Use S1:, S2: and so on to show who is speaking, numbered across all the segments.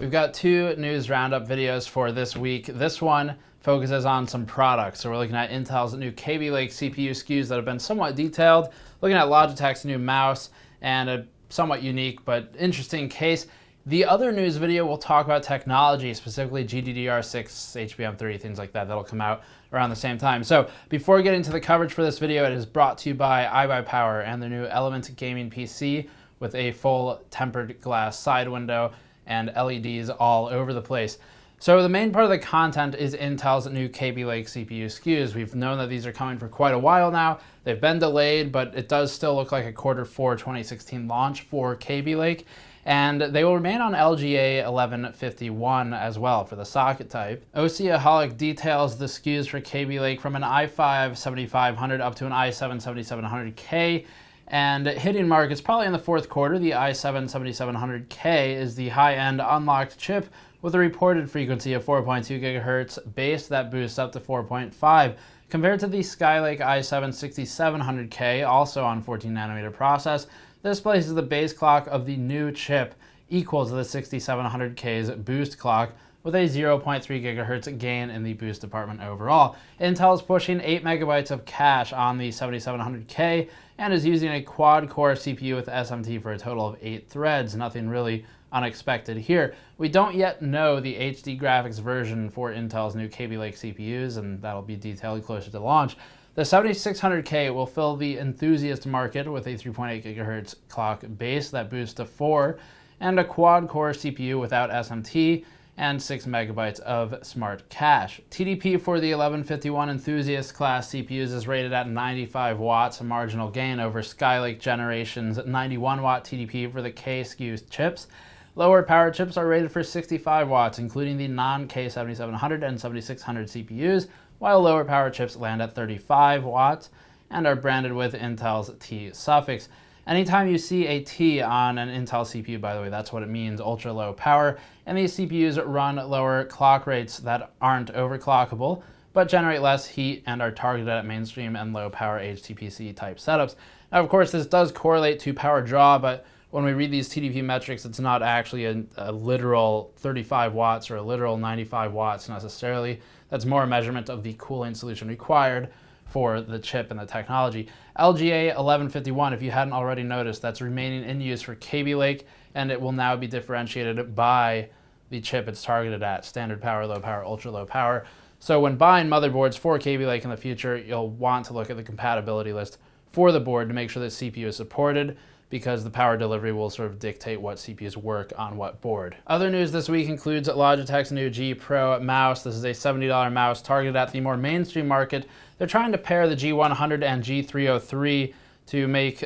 S1: We've got two news roundup videos for this week. This one focuses on some products. So we're looking at Intel's new Kaby Lake CPU SKUs that have been somewhat detailed, looking at Logitech's new mouse, and a somewhat unique but interesting case. The other news video will talk about technology, specifically GDDR6, HBM3, things like that. That'll come out around the same time. So before getting to the coverage for this video, it is brought to you by iBuyPower and their new Element gaming PC with a full tempered glass side window and LEDs all over the place. So the main part of the content is Intel's new Kaby Lake CPU SKUs. We've known that these are coming for quite a while now. They've been delayed, but it does still look like a Q4 2016 launch for Kaby Lake. And they will remain on LGA 1151 as well for the socket type. OCaholic details the SKUs for Kaby Lake from an i5 7500 up to an i7 7700K. And hitting mark is probably in the fourth quarter. The i7 7700K is the high-end unlocked chip with a reported frequency of 4.2 GHz base that boosts up to 4.5, compared to the Skylake i7 6700K, also on 14nm process. This places the base clock of the new chip equal to the 6700K's boost clock, with a 0.3 GHz gain in the boost department overall. Intel is pushing 8 MB of cache on the 7700K and is using a quad-core CPU with SMT for a total of 8 threads. Nothing really unexpected here. We don't yet know the HD graphics version for Intel's new Kaby Lake CPUs, and that'll be detailed closer to launch. The 7600K will fill the enthusiast market with a 3.8 GHz clock base that boosts to 4, and a quad-core CPU without SMT, and 6 MB of smart cache. TDP for the 1151 enthusiast class CPUs is rated at 95 watts, a marginal gain over Skylake Generation's 91 watt TDP for the K SKU chips. Lower power chips are rated for 65 watts, including the non-K7700 and 7600 CPUs, while lower power chips land at 35 watts and are branded with Intel's T suffix. Anytime you see a T on an Intel CPU, by the way, that's what it means, ultra low power, and these CPUs run lower clock rates that aren't overclockable, but generate less heat and are targeted at mainstream and low power HTPC type setups. Now, of course, this does correlate to power draw, but when we read these TDP metrics, it's not actually a literal 35 watts or a literal 95 watts necessarily. That's more a measurement of the cooling solution required for the chip and the technology. LGA 1151, if you hadn't already noticed, that's remaining in use for Kaby Lake, and it will now be differentiated by the chip it's targeted at: standard power, low power, ultra low power. So when buying motherboards for Kaby Lake in the future, you'll want to look at the compatibility list for the board to make sure that CPU is supported, because the power delivery will sort of dictate what CPUs work on what board. Other news this week includes Logitech's new G Pro mouse. This is a $70 mouse targeted at the more mainstream market. They're trying to pair the G100 and G303 to make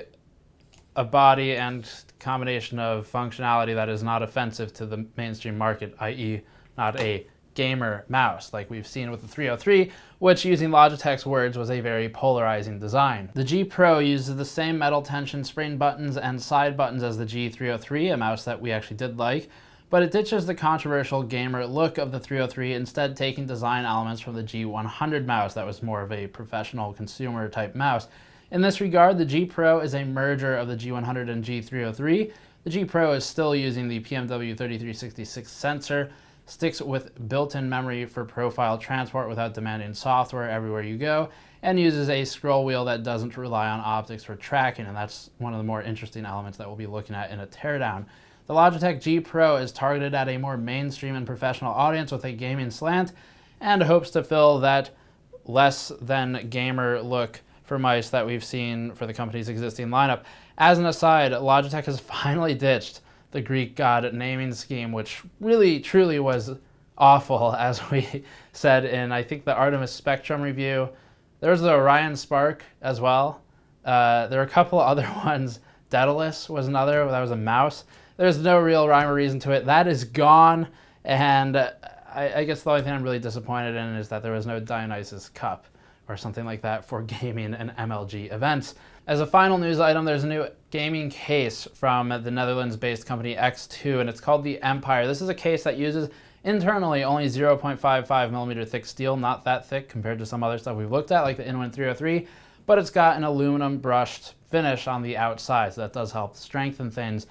S1: a body and combination of functionality that is not offensive to the mainstream market, i.e. not a gamer mouse like we've seen with the 303, which, using Logitech's words, was a very polarizing design. The G Pro uses the same metal tension spring buttons and side buttons as the G303, a mouse that we actually did like, but it ditches the controversial gamer look of the 303, instead taking design elements from the G100 mouse that was more of a professional consumer type mouse. In this regard, the G Pro is a merger of the G100 and G303. The G Pro is still using the PMW3366 sensor, sticks with built-in memory for profile transport without demanding software everywhere you go, and uses a scroll wheel that doesn't rely on optics for tracking, and that's one of the more interesting elements that we'll be looking at in a teardown. The Logitech G Pro is targeted at a more mainstream and professional audience with a gaming slant, and hopes to fill that less than gamer look for mice that we've seen for the company's existing lineup. As an aside, Logitech has finally ditched the Greek god naming scheme, which really truly was awful, as we said in, I think, the Artemis Spectrum review. There was the Orion Spark as well. There were a couple other ones. Daedalus was another, that was a mouse. There's no real rhyme or reason to it. That is gone, and I guess the only thing I'm really disappointed in is that there was no Dionysus Cup or something like that for gaming and MLG events. As a final news item, there's a new gaming case from the Netherlands-based company X2, and it's called the Empire. This is a case that uses internally only 0.55mm thick steel, not that thick compared to some other stuff we've looked at, like the Inwin 303, but it's got an aluminum brushed finish on the outside, so that does help strengthen things.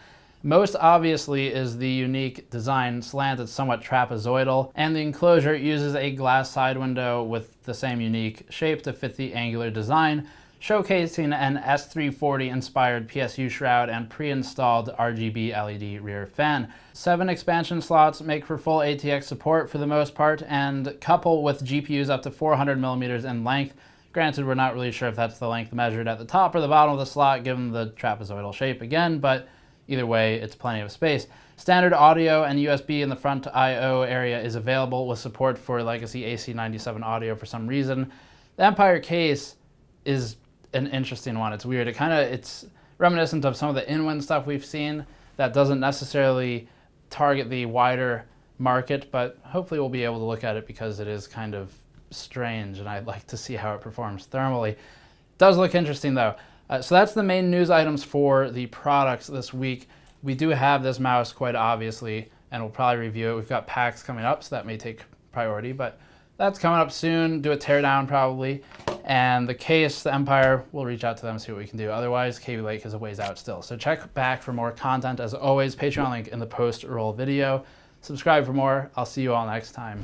S1: Most obviously is the unique design slant. It's somewhat trapezoidal, and the enclosure uses a glass side window with the same unique shape to fit the angular design, showcasing an S340 inspired PSU shroud and pre-installed RGB LED rear fan. 7 expansion slots make for full ATX support for the most part, and couple with GPUs up to 400 millimeters in length. Granted, we're not really sure if that's the length measured at the top or the bottom of the slot given the trapezoidal shape again, but either way, it's plenty of space. Standard audio and USB in the front I/O area is available with support for legacy AC97 audio for some reason. The Empire case is an interesting one. It's weird. It's reminiscent of some of the in-wind stuff we've seen that doesn't necessarily target the wider market, but hopefully we'll be able to look at it because it is kind of strange and I'd like to see how it performs thermally. It does look interesting though. So that's the main news items for the products this week. We do have this mouse quite obviously, and we'll probably review it. We've got PAX coming up, so that may take priority, but that's coming up soon. Do a teardown probably. And the case, the Empire, we'll reach out to them, see what we can do. Otherwise, Kaby Lake is a ways out still. So check back for more content. As always, Patreon link in the post-roll video. Subscribe for more. I'll see you all next time.